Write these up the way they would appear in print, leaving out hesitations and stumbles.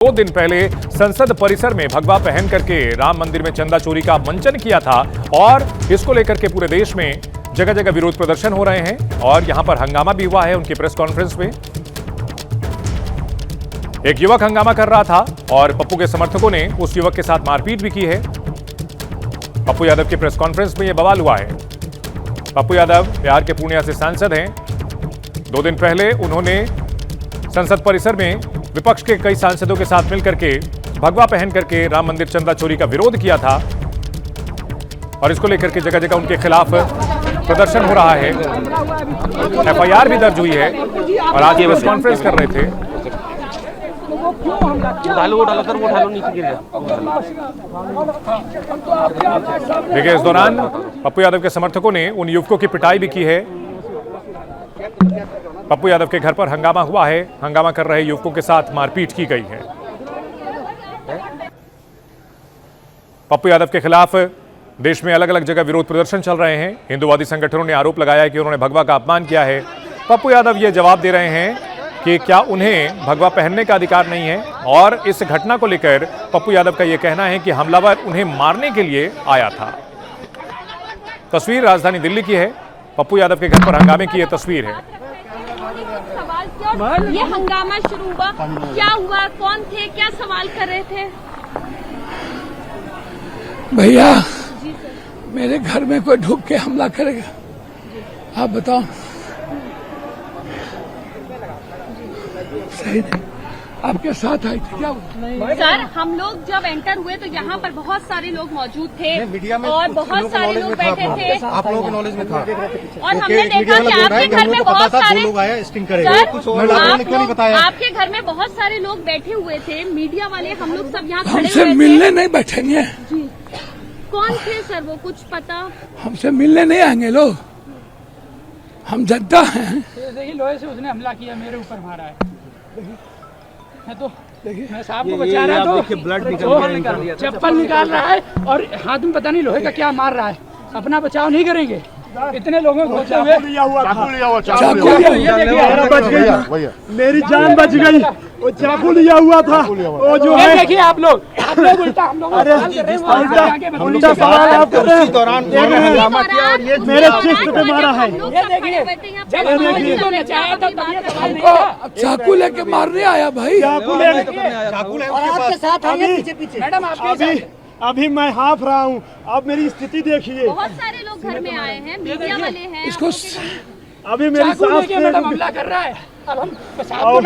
2 दिन पहले संसद परिसर में भगवा पहन करके राम मंदिर में चंदा चोरी का मंचन किया था और इसको लेकर के पूरे देश में जगह जगह विरोध प्रदर्शन हो रहे हैं और यहां पर हंगामा भी हुआ है। उनकी प्रेस कॉन्फ्रेंस में एक युवक हंगामा कर रहा था और पप्पू के समर्थकों ने उस युवक के साथ मारपीट भी की है। पप्पू यादव की प्रेस कॉन्फ्रेंस में यह बवाल हुआ है। पप्पू यादव बिहार के पूर्णिया से सांसद हैं। 2 दिन पहले उन्होंने संसद परिसर में विपक्ष के कई सांसदों के साथ मिलकर के भगवा पहन करके राम मंदिर चंदा चोरी का विरोध किया था और इसको लेकर के जगह जगह उनके खिलाफ प्रदर्शन हो रहा है। एफआईआर भी दर्ज हुई है और आज ये प्रेस कॉन्फ्रेंस कर रहे थे। देखिए, इस दौरान पप्पू यादव के समर्थकों ने उन युवकों की पिटाई भी की है। पप्पू यादव के घर पर हंगामा हुआ है। हंगामा कर रहे युवकों के साथ मारपीट की गई है। पप्पू यादव के खिलाफ देश में अलग अलग जगह विरोध प्रदर्शन चल रहे हैं। हिंदूवादी संगठनों ने आरोप लगाया है कि उन्होंने भगवा का अपमान किया है। पप्पू यादव ये जवाब दे रहे हैं कि क्या उन्हें भगवा पहनने का अधिकार नहीं है और इस घटना को लेकर पप्पू यादव का यह कहना है कि हमलावर उन्हें मारने के लिए आया था। तस्वीर राजधानी दिल्ली की है। पप्पू यादव के घर पर हंगामे की यह तस्वीर है। ये हंगामा शुरू हुआ, क्या हुआ, कौन थे, क्या सवाल कर रहे थे? भैया, मेरे घर में कोई ढुक के हमला करेगा, आप बताओ। सही नहीं, आपके साथ आई थी क्या? सर, हम लोग जब एंटर हुए तो यहाँ पर बहुत सारे लोग मौजूद थे और बहुत सारे लोग बैठे थे। आप लोगों के नॉलेज में था और हमने देखा कि आपके घर में बहुत सारे लोग आए, आपके घर में बहुत सारे लोग बैठे हुए थे। मीडिया वाले हम लोग सब यहाँ खड़े हुए थे। हमसे मिलने नहीं बैठेंगे जी। कौन थे सर वो, कुछ पता? हमसे मिलने नहीं आएंगे लोग, हम जनता हैं। देखिए, लोहे से उसने हमला किया, मेरे ऊपर मारा है। मैं तो मैं साहब को बचा रहा तो ब्लड चप्पल निकाल रहा है और हाथ में पता नहीं लोहे का क्या मार रहा है। अपना बचाव नहीं करेंगे। इतने लोगों को होते हुए मेरी जान बच गई। वो चाकू लिया हुआ था। वो जो है, देखिए आप लोग उल्टा हम लोग उल्टा सवाल आप कर रहे हैं। दौरान मेरे चिस्ट पे मारा है। ये देखिए, चाकू लेके मारने आया भाई। चाकू आपके साथ पीछे पीछे। मैडम, आपके अभी मैं हाफ रहा हूँ। अब मेरी स्थिति देखिए। बहुत सारे लोग घर में आए हैं, मीडिया वाले हैं। इसको अभी मेरी सांस मैडम हमला कर रहा है। अब हम और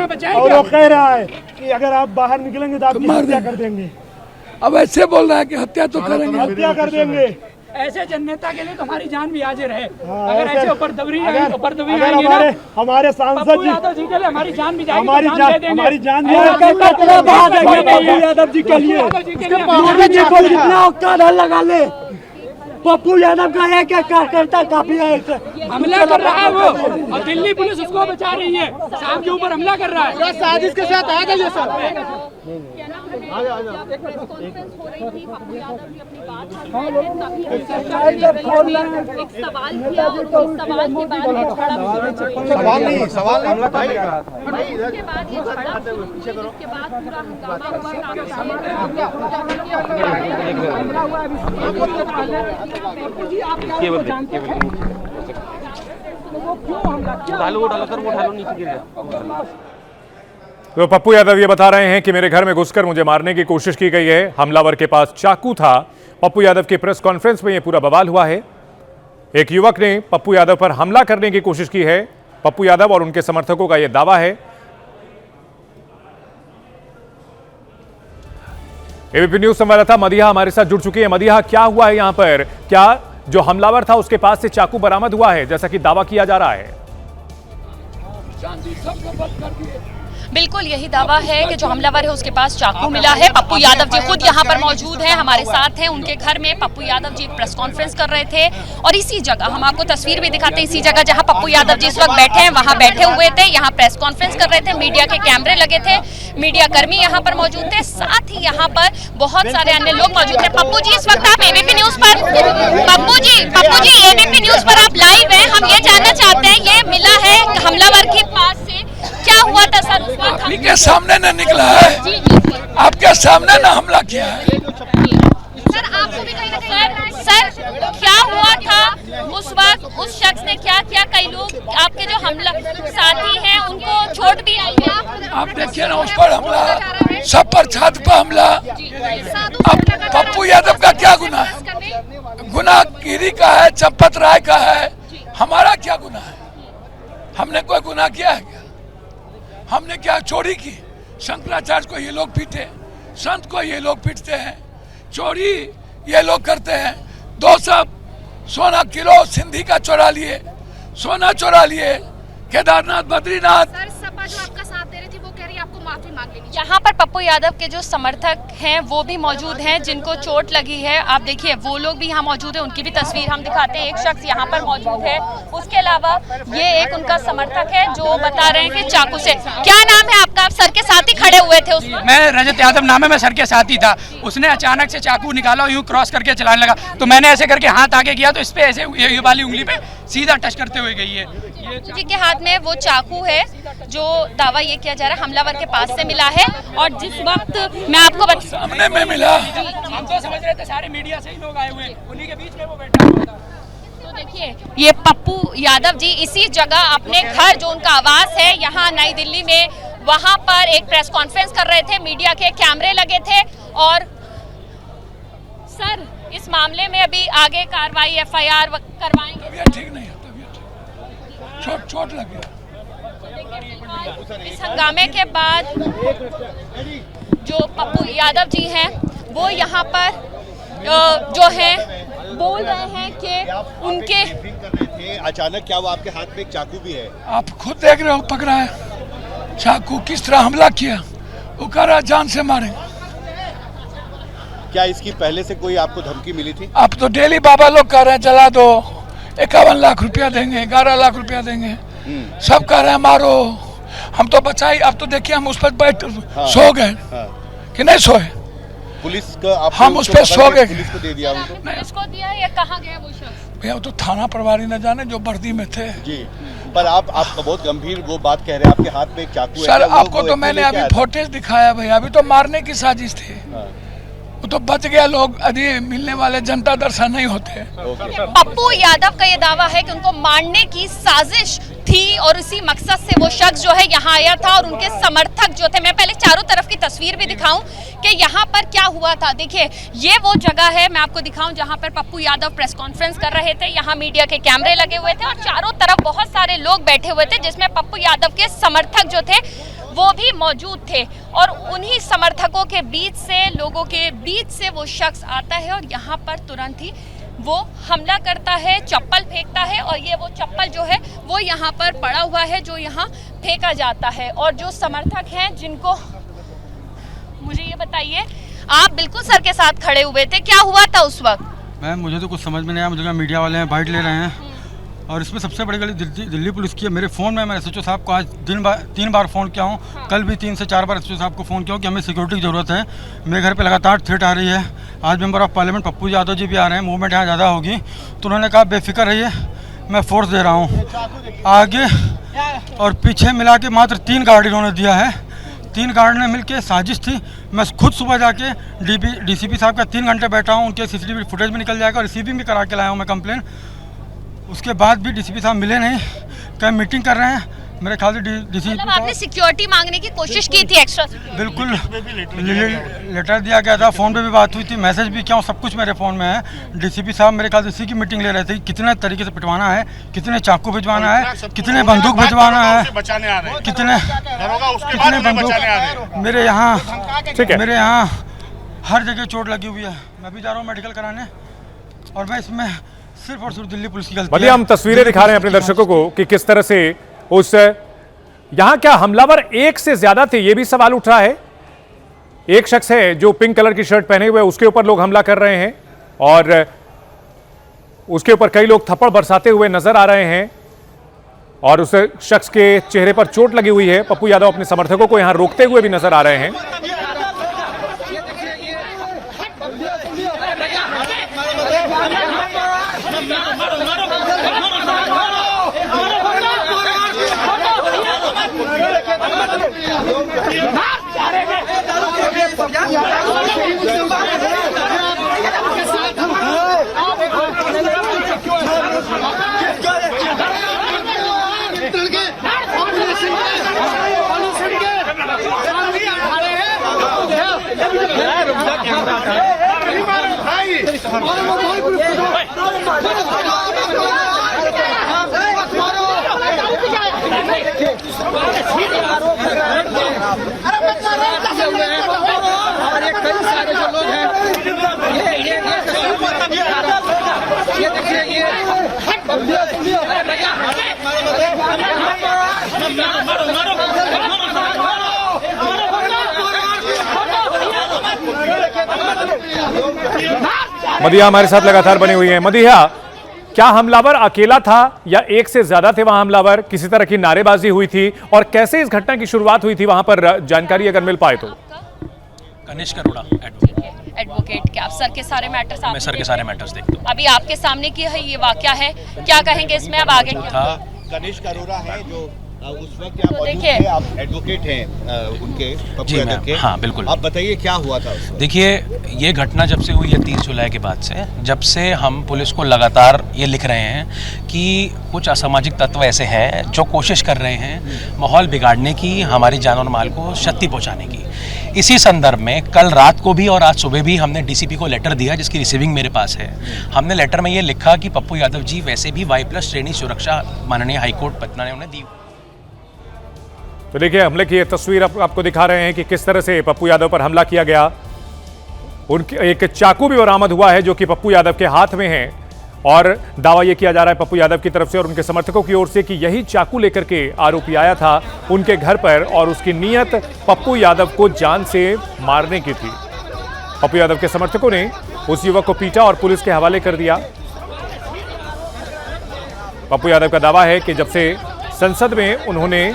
वो कह रहा है कि अगर आप बाहर निकलेंगे तो आपकी हत्या कर देंगे। अब ऐसे बोल रहा है कि हत्या तो करेंगे, हत्या कर देंगे। ऐसे जननेता के लिए तो हमारी जान भी हाजिर है। अगर ऐसे ऊपर दबरी हमारे सांसद पप्पू यादव जी के लिए हमारी जान भी जाएगी। हमारी जान यादव जी के लिए जितना औकात लगा ले। पप्पू यादव का एक कार्यकर्ता काफी है। हमला कर रहा है वो और दिल्ली पुलिस उसको बचा रही है। साहब के ऊपर हमला कर रहा है। साजिश के साथ आ गई है सर। हो रही थी, पप्पू यादव जी अपनी बात एक सवाल किया और उस सवाल के बाद सवाल नहीं उसके बाद ये झगड़ा शुरू हुई, जिसके बाद पूरा तो पप्पू यादव ये बता रहे हैं कि मेरे घर में घुसकर मुझे मारने की कोशिश की गई है। हमलावर के पास चाकू था। पप्पू यादव की प्रेस कॉन्फ्रेंस में यह पूरा बवाल हुआ है। एक युवक ने पप्पू यादव पर हमला करने की कोशिश की है। पप्पू यादव और उनके समर्थकों का यह दावा है। एबीपी न्यूज संवाददाता मदिहा हमारे साथ जुड़ चुकी है। मदिहा, क्या हुआ है यहाँ पर? क्या जो हमलावर था उसके पास से चाकू बरामद हुआ है जैसा कि दावा किया जा रहा है? बिल्कुल यही दावा है कि जो हमलावर है उसके पास चाकू मिला है। पप्पू यादव जी खुद यहाँ पर मौजूद हैं, हमारे साथ हैं। उनके घर में पप्पू यादव जी प्रेस कॉन्फ्रेंस कर रहे थे और इसी जगह हम आपको तस्वीर भी दिखाते हैं। इसी जगह जहाँ पप्पू यादव जी इस वक्त बैठे हैं वहाँ बैठे हुए थे। यहाँ प्रेस कॉन्फ्रेंस कर रहे थे। मीडिया के कैमरे लगे थे, मीडिया कर्मी यहाँ पर मौजूद थे, साथ ही यहाँ पर बहुत सारे अन्य लोग मौजूद थे। पप्पू जी, इस वक्त आप एबीपी न्यूज पर, पप्पू जी एबीपी न्यूज पर आप लाइव हैं। हम ये जानना चाहते हैं, ये मिला है हमलावर के पास से, क्या हुआ था सर उस वक्त? सामने न निकला है। जी सामने ना हमला किया है। सर आपको भी कहीं ना कहीं सर क्या हुआ था उस वक्त, उस शख्स ने क्या किया? कई लोग आपके जो हमला साथी हैं उनको चोट भी आई है। आप देखिए ना, उस पर हमला, सब पर छात्र पर हमला। अब पप्पू यादव का क्या गुनाह है? गुनाह गिरी का है, चंपत राय का है, हमारा क्या गुनाह है? हमने कोई गुनाह किया है क्या? हमने क्या चोरी की? शंकराचार्य को ये लोग पीटे, संत को ये लोग पीटते हैं, चोरी ये लोग करते हैं। 200 सोना किलो सिंधी का चोरा लिए, सोना चोरा लिए, केदारनाथ बद्रीनाथ। सर सपा जो आपका साथ दे रही थी वो कह रही है आपको माफी मांग लेनी चाहिए। यहाँ पर पप्पू यादव के जो समर्थक हैं वो भी मौजूद हैं जिनको चोट लगी है। आप देखिए वो लोग भी यहाँ मौजूद हैं, उनकी भी तस्वीर हम दिखाते हैं। एक शख्स यहाँ पर मौजूद है, उसके अलावा ये एक उनका समर्थक है जो बता रहे हैं कि चाकू से। क्या नाम है आपका? आप सर के साथ ही खड़े हुए थे उस वक्त? मैं रजत यादव नाम है, मैं सर के साथ ही था। उसने अचानक से चाकू निकाला, यूं क्रॉस करके चलाने लगा, तो मैंने ऐसे करके हाथ आगे किया तो इस पे ऐसे ये वाली उंगली पे सीधा टच करते हुए गई है। जी के हाथ में वो चाकू है जो दावा ये किया जा रहा है हमलावर के पास से मिला है। और जिस वक्त मैं आपको सामने में मिला, हम तो समझ रहे थे सारे मीडिया से ही लोग आए हुए, उन्हीं के बीच में वो बैठा हुआ था। तो देखिए ये पप्पू यादव जी इसी जगह अपने घर जो उनका आवास है यहाँ नई दिल्ली में, वहां पर एक प्रेस कॉन्फ्रेंस कर रहे थे, मीडिया के कैमरे लगे थे। और सर इस मामले में अभी आगे कार्रवाई FIR करवाएंगे? तबीयत ठीक नहीं है, तबीयत चोट लग गया। इस हंगामे के बाद जो पप्पू यादव जी हैं वो यहाँ पर जो है बोल रहे हैं कि उनके अचानक क्या वो आपके हाथ में एक चाकू भी है? आप खुद देख रहे हो, पकड़ा है चाकू, किस तरह हमला किया। वो कह रहा जान से मारेंगे। क्या इसकी पहले से कोई आपको धमकी मिली थी? अब तो डेली बाबा लोग कह रहे हैं जला दो, 51 लाख रुपया देंगे, 11 लाख रुपया देंगे, सब कह रहे हैं मारो। हम तो बचाई, अब तो देखिए हम उस पर बैठ सो गए कि नहीं सोए? पुलिस का हम उस पर सो गए। पुलिस को दे दिया उनको? पुलिस को दिया या कहाँ गया वो शख्स? भैया वो तो थाना प्रभारी न जाने जो वर्दी में थे। जी, पर आप बहुत गंभीर वो बात कह रहे हैं, आपके हाथ में एक चाकू है। सर आपको तो मैंने अभी फुटेज दिखाया भैया, अभी तो मारने की साजिश थी, वो तो बच गया। लोग अभी मिलने वाले जनता दर्शन नहीं होते। पप्पू यादव का ये दावा है कि उनको मारने की साजिश थी और इसी मकसद से वो शख्स जो है यहाँ आया था और उनके समर्थक जो थे। मैं पहले चारों तरफ की तस्वीर भी दिखाऊं कि यहाँ पर क्या हुआ था। देखिए ये वो जगह है, मैं आपको दिखाऊं जहाँ पर पप्पू यादव प्रेस कॉन्फ्रेंस कर रहे थे। यहाँ मीडिया के कैमरे लगे हुए थे और चारों तरफ बहुत सारे लोग बैठे हुए थे जिसमें पप्पू यादव के समर्थक जो थे वो भी मौजूद थे। और उन्हीं समर्थकों के बीच से, लोगों के बीच से वो शख्स आता है और यहाँ पर तुरंत ही वो हमला करता है, चप्पल फेंकता है। और ये वो चप्पल जो है वो यहाँ पर पड़ा हुआ है जो यहाँ फेंका जाता है। और जो समर्थक हैं जिनको, मुझे ये बताइए, आप बिल्कुल सर के साथ खड़े हुए थे, क्या हुआ था उस वक्त? मैम मुझे तो कुछ समझ में नहीं आया। मुझे मीडिया वाले हैं, बाइट ले रहे हैं और इसमें सबसे बड़ी गलती दिल्ली पुलिस की है। मेरे फ़ोन में मैं SHO साहब को आज 3 बार फ़ोन किया हूँ, कल भी 3 से 4 बार SHO साहब को फ़ोन किया हूँ कि हमें सिक्योरिटी की ज़रूरत है। मेरे घर पे लगातार थ्रेट आ रही है। आज member of parliament Pappu Yadav ji भी आ रहे हैं, मूवमेंट यहाँ ज़्यादा होगी, तो उन्होंने कहा बेफिक्र रहिए, मैं फोर्स दे रहा हूँ। आगे और पीछे मिला के मात्र 3 गार्ड इन्होंने दिया है। 3 गार्ड ने मिलकर साजिश थी। मैं खुद सुबह जाके DCP साहब का 3 घंटे बैठा हूँ, उनके CCTV फुटेज भी निकल जाएगा और रिसीविंग भी करा के लाया हूँ मैं कंप्लेन। उसके बाद भी DCP साहब मिले नहीं, कहीं मीटिंग कर रहे हैं। मेरे ख्याल से DCP मतलब आपने सिक्योरिटी मांगने की कोशिश की थी, एक्स्ट्रा बिल्कुल लेटर दिया गया था, फ़ोन पे भी बात हुई थी, मैसेज भी किया, सब कुछ मेरे फ़ोन में है। DCP साहब मेरे ख्याल से इसी की मीटिंग ले रहे थे, कितने तरीके से पिटवाना है, कितने चाकू भिजवाना है, कितने बंदूक भिजवाना है, कितने बंदूक। मेरे यहाँ हर जगह चोट लगी हुई है। मैं भी जा रहा हूँ मेडिकल कराने और मैं इसमें सिर्फ और सिर्फ दिल्ली पुलिस की गलती है। हम तस्वीरें दिखा रहे हैं अपने दर्शकों को कि किस तरह से उस यहां क्या हमलावर एक से ज्यादा थे, यह भी सवाल उठ रहा है। एक शख्स है जो पिंक कलर की शर्ट पहने हुए, उसके ऊपर लोग हमला कर रहे हैं और उसके ऊपर कई लोग थप्पड़ बरसाते हुए नजर आ रहे हैं और उस शख्स के चेहरे पर चोट लगी हुई है। पप्पू यादव अपने समर्थकों को यहां रोकते हुए भी नजर आ रहे हैं। Yeah. हमारे कई सारे जो लोग हैं ये देखिए ये मदिहा हमारे साथ लगातार बनी हुई है। मदिहा, क्या हमलावर अकेला था या एक से ज्यादा थे वहां हमलावर? किसी तरह की नारेबाजी हुई थी और कैसे इस घटना की शुरुआत हुई थी वहां पर, जानकारी अगर मिल पाए तो। कनिष्क अरोड़ा एडवोकेट क्या आप सर के सारे मैटर्स मैं सर के सारे मैटर्स देखता हूँ। अभी आपके सामने की है ये वाकया है, क्या कहेंगे इसमें? अब आगे क्या था कनिष्क अरोड़ा है जो उस वक्त यहाँ मौजूद थे, आप एडवोकेट हैं उनके पप्पू यादव के। हाँ बिल्कुल। आप बताइए क्या हुआ था उस वक्त? देखिए, ये घटना जब से हुई है 30 जुलाई के बाद से, जब से हम पुलिस को लगातार ये लिख रहे हैं कि कुछ असामाजिक तत्व ऐसे हैं जो कोशिश कर रहे हैं माहौल बिगाड़ने की, हमारी जान और माल को क्षति पहुँचाने की। इसी संदर्भ में कल रात को भी और आज सुबह भी हमने डीसीपी को लेटर दिया, जिसकी रिसीविंग मेरे पास है। हमने लेटर में ये लिखा कि पप्पू यादव जी वैसे भी Y+ श्रेणी सुरक्षा माननीय हाईकोर्ट पटना ने उन्हें दी। तो देखिए, हमले की ये तस्वीर आपको दिखा रहे हैं कि किस तरह से पप्पू यादव पर हमला किया गया। उनके एक चाकू भी बरामद हुआ है जो कि पप्पू यादव के हाथ में है और दावा यह किया जा रहा है पप्पू यादव की तरफ से और उनके समर्थकों की ओर से कि यही चाकू लेकर के आरोपी आया था उनके घर पर और उसकी नीयत पप्पू यादव को जान से मारने की थी। पप्पू यादव के समर्थकों ने उस युवक को पीटा और पुलिस के हवाले कर दिया। पप्पू यादव का दावा है कि जब से संसद में उन्होंने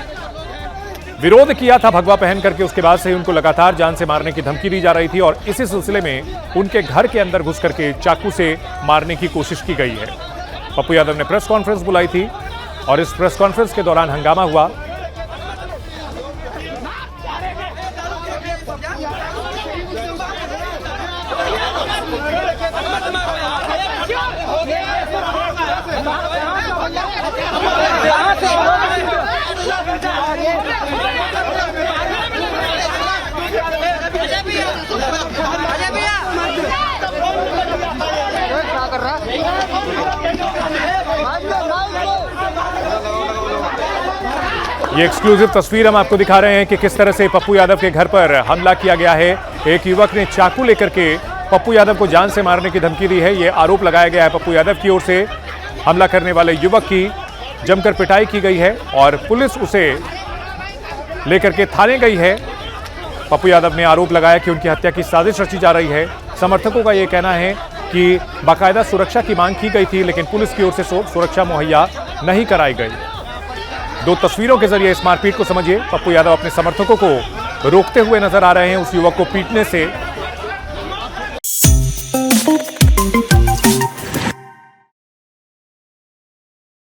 विरोध किया था भगवा पहन करके, उसके बाद से उनको लगातार जान से मारने की धमकी दी जा रही थी और इसी सिलसिले में उनके घर के अंदर घुस करके चाकू से मारने की कोशिश की गई है। पप्पू यादव ने प्रेस कॉन्फ्रेंस बुलाई थी और इस प्रेस कॉन्फ्रेंस के दौरान हंगामा हुआ। ये एक्सक्लूसिव तस्वीर हम आपको दिखा रहे हैं कि किस तरह से पप्पू यादव के घर पर हमला किया गया है। एक युवक ने चाकू लेकर के पप्पू यादव को जान से मारने की धमकी दी है। ये आरोप लगाया गया है पप्पू यादव की ओर से। हमला करने वाले युवक की जमकर पिटाई की गई है और पुलिस उसे लेकर के थाने गई है। पप्पू यादव ने आरोप लगाया कि उनकी हत्या की साजिश रची जा रही है। समर्थकों का यह कहना है कि बाकायदा सुरक्षा की मांग की गई थी लेकिन पुलिस की ओर से सुरक्षा मुहैया नहीं कराई गई। दो तस्वीरों के जरिए इस मारपीट को समझिए। पप्पू यादव अपने समर्थकों को रोकते हुए नजर आ रहे हैं उस युवक को पीटने से।